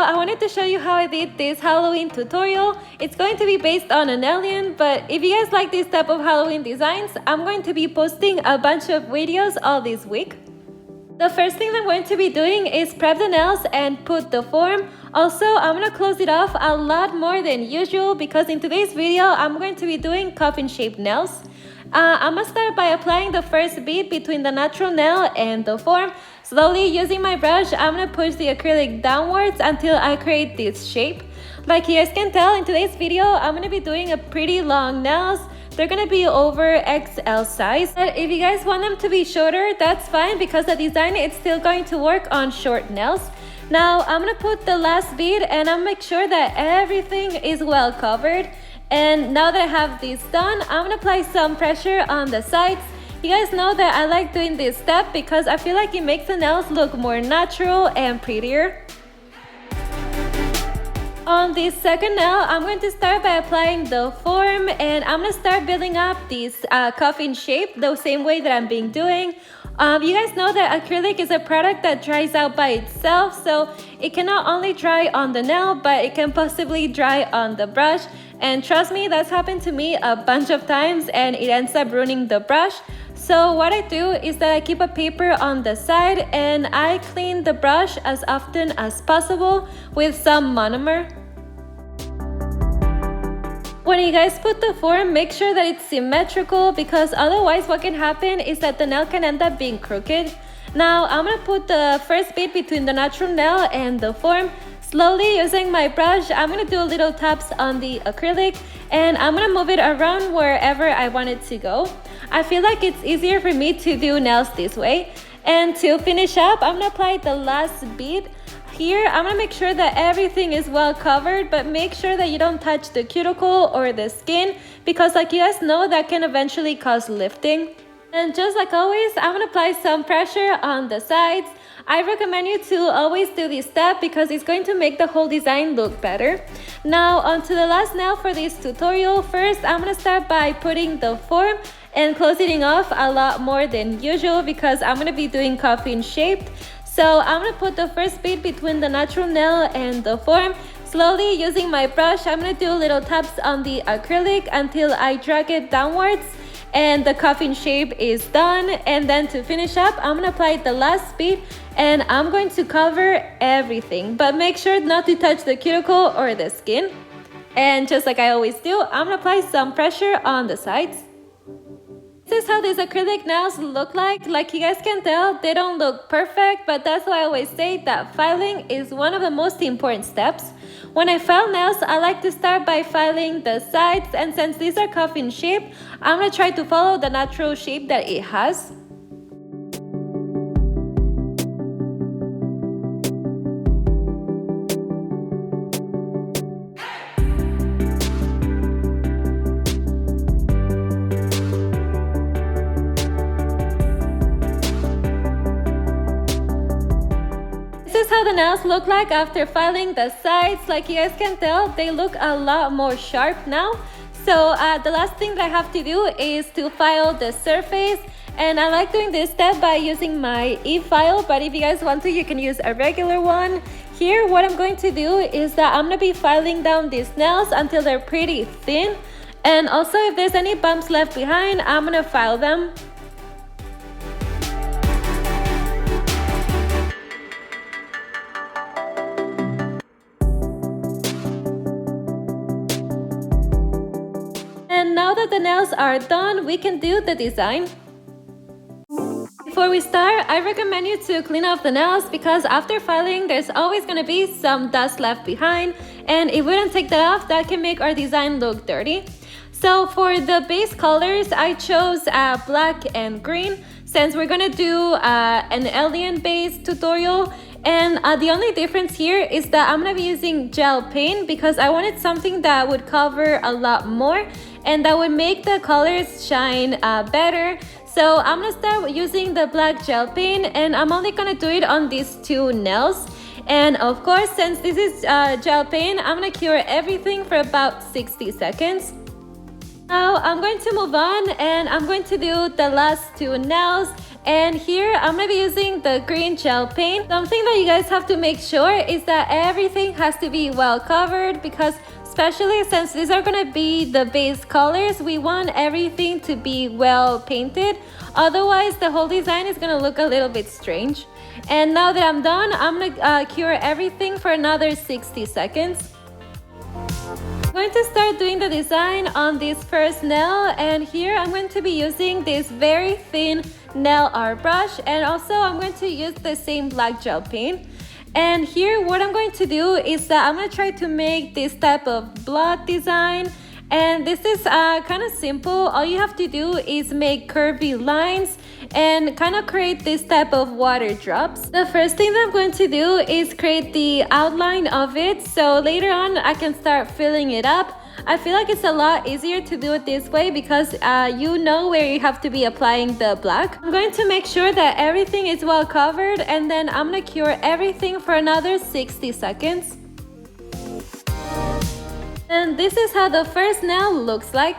I wanted to show you how I did this Halloween tutorial. It's going to be based on an alien, but if you guys like this type of Halloween designs, I'm going to be posting a bunch of videos all this week. The first thing I'm going to be doing is prep the nails and put the form. Also, I'm going to close it off a lot more than usual because in today's video, I'm going to be doing coffin-shaped nails. I'm going to start by applying the first bead between the natural nail and the form. Slowly using my brush, I'm going to push the acrylic downwards until I create this shape. Like you guys can tell in today's video, I'm going to be doing a pretty long nails. They're going to be over XL size. But if you guys want them to be shorter, that's fine because the design is still going to work on short nails. Now, I'm going to put the last bead and I'll make sure that everything is well covered. And now that I have this done, I'm going to apply some pressure on the sides. You guys know that I like doing this step because I feel like it makes the nails look more natural and prettier. On this second nail, I'm going to start by applying the form and I'm going to start building up this coffin shape the same way that I'm being doing. You guys know that acrylic is a product that dries out by itself, so it can not only dry on the nail, but it can possibly dry on the brush. And trust me, that's happened to me a bunch of times and it ends up ruining the brush. So what I do is that I keep a paper on the side and I clean the brush as often as possible with some monomer. When you guys put the form, make sure that it's symmetrical because otherwise what can happen is that the nail can end up being crooked. Now I'm going to put the first bead between the natural nail and the form. Slowly using my brush, I'm going to do little taps on the acrylic and I'm going to move it around wherever I want it to go. I feel like it's easier for me to do nails this way. And to finish up, I'm going to apply the last bead. Here, I'm going to make sure that everything is well covered, but make sure that you don't touch the cuticle or the skin because like you guys know, that can eventually cause lifting. And just like always, I'm going to apply some pressure on the sides. I recommend you to always do this step because it's going to make the whole design look better. Now, onto the last nail for this tutorial. First, I'm going to start by putting the form and closing it off a lot more than usual because I'm going to be doing coffin shaped. So I'm going to put the first bead between the natural nail and the form. Slowly using my brush, I'm going to do little taps on the acrylic until I drag it downwards and the coffin shape is done. And then to finish up, I'm going to apply the last bead and I'm going to cover everything. But make sure not to touch the cuticle or the skin. And just like I always do, I'm going to apply some pressure on the sides. This is how these acrylic nails look like. Like you guys can tell, they don't look perfect, but that's why I always say that filing is one of the most important steps. When I file nails, I like to start by filing the sides, and since these are coffin shaped, I'm going to try to follow the natural shape that it has. This is how the nails look like after filing the sides. Like you guys can tell, they look a lot more sharp now. So the last thing that I have to do is to file the surface. And I like doing this step by using my e-file, but if you guys want to, you can use a regular one. Here, what I'm going to do is that I'm going to be filing down these nails until they're pretty thin. And also, if there's any bumps left behind, I'm going to file them. And now that the nails are done, we can do the design. Before we start, I recommend you to clean off the nails because after filing, there's always going to be some dust left behind. And if we don't take that off, that can make our design look dirty. So for the base colors, I chose black and green since we're going to do an alien base tutorial. And the only difference here is that I'm going to be using gel paint because I wanted something that would cover a lot more and that would make the colors shine better. So I'm going to start using the black gel paint and I'm only going to do it on these two nails. And of course, since this is gel paint, I'm going to cure everything for about 60 seconds. Now I'm going to move on and I'm going to do the last two nails. And here I'm gonna be using the green gel paint. Something that you guys have to make sure is that everything has to be well covered, because especially since these are gonna be the base colors, we want everything to be well painted. Otherwise, the whole design is gonna look a little bit strange. And now that I'm done, I'm gonna cure everything for another 60 seconds. I'm going to start doing the design on this first nail, and here I'm going to be using this very thin nail art brush, and also I'm going to use the same black gel paint. And here what I'm going to do is that I'm going to try to make this type of blood design, and this is kind of simple. All you have to do is make curvy lines and kind of create this type of water drops. The first thing that I'm going to do is create the outline of it, so later on I can start filling it up. I feel like it's a lot easier to do it this way because you know where you have to be applying the black. I'm going to make sure that everything is well covered, and then I'm going to cure everything for another 60 seconds. And this is how the first nail looks like.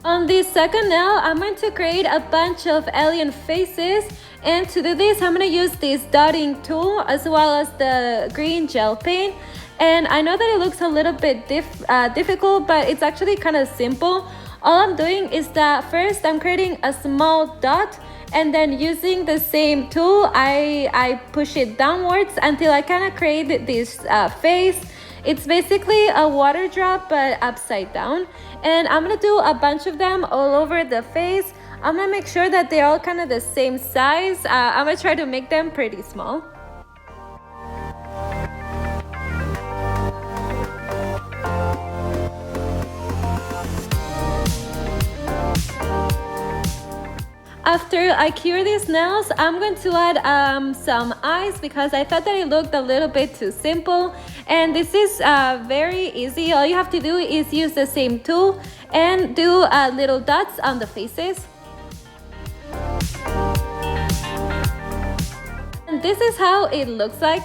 On this second nail, I'm going to create a bunch of alien faces, and to do this, I'm going to use this dotting tool as well as the green gel paint. And I know that it looks a little bit difficult, but it's actually kind of simple. All I'm doing is that first I'm creating a small dot, and then using the same tool, I push it downwards until I kind of create this face. It's basically a water drop but upside down, and I'm gonna do a bunch of them all over the face. I'm gonna make sure that they're all kind of the same size. I'm gonna try to make them pretty small. After I cure these nails, I'm going to add some eyes because I thought that it looked a little bit too simple. And this is very easy. All you have to do is use the same tool and do little dots on the faces. And this is how it looks like.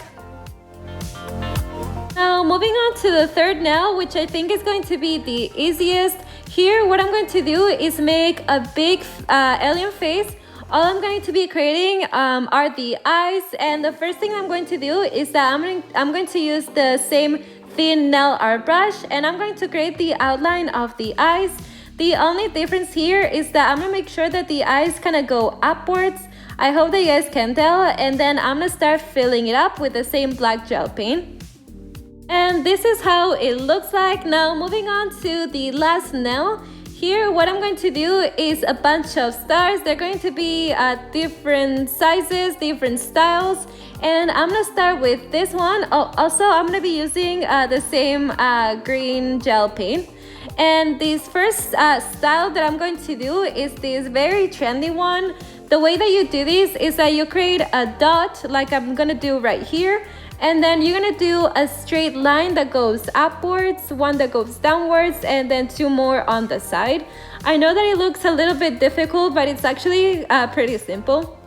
Now moving on to the third nail, which I think is going to be the easiest. Here what I'm going to do is make a big alien face. All I'm going to be creating are the eyes, and the first thing I'm going to do is that I'm going to use the same thin nail art brush, and I'm going to create the outline of the eyes. The only difference here is that I'm going to make sure that the eyes kind of go upwards. I hope that you guys can tell, and then I'm going to start filling it up with the same black gel paint. And this is how it looks like. Now moving on to the last nail. Here what I'm going to do is a bunch of stars. They're going to be different sizes, different styles, and I'm gonna start with this one. Oh, also I'm gonna be using the same green gel paint. And this first style that I'm going to do is this very trendy one. The way that you do this is that you create a dot like I'm gonna do right here, and then you're gonna do a straight line that goes upwards, one that goes downwards, and then two more on the side. I know that it looks a little bit difficult, but it's actually pretty simple.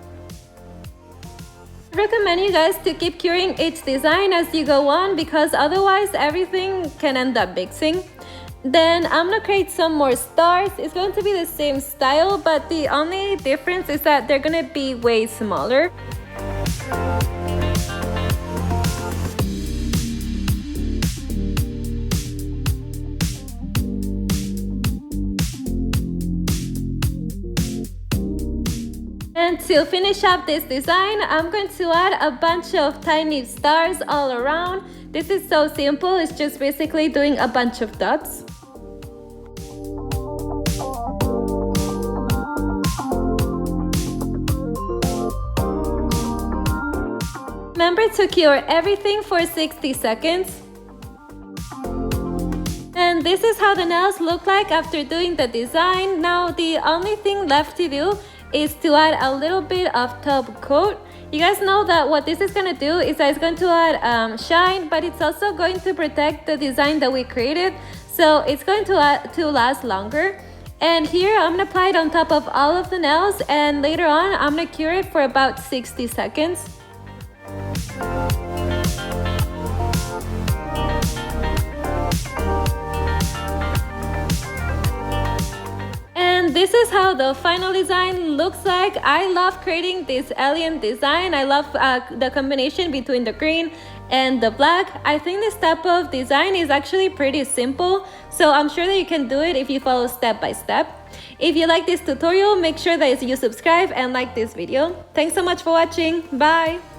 I recommend you guys to keep curing each design as you go on, because otherwise everything can end up mixing. Then I'm gonna create some more stars. It's going to be the same style, but the only difference is that they're gonna be way smaller. And to finish up this design, I'm going to add a bunch of tiny stars all around. This is so simple, it's just basically doing a bunch of dots. Remember to cure everything for 60 seconds. And this is how the nails look like after doing the design. Now the only thing left to do is to add a little bit of top coat. You guys know that what this is going to do is that it's going to add shine, but it's also going to protect the design that we created, so it's going to last longer. And here I'm going to apply it on top of all of the nails, and later on I'm going to cure it for about 60 seconds. this is how the final design looks like. I love creating this alien design. I love the combination between the green and the black. I think this type of design is actually pretty simple, so I'm sure that you can do it if you follow step by step. If you like this tutorial, make sure that you subscribe and like this video. Thanks so much for watching. Bye!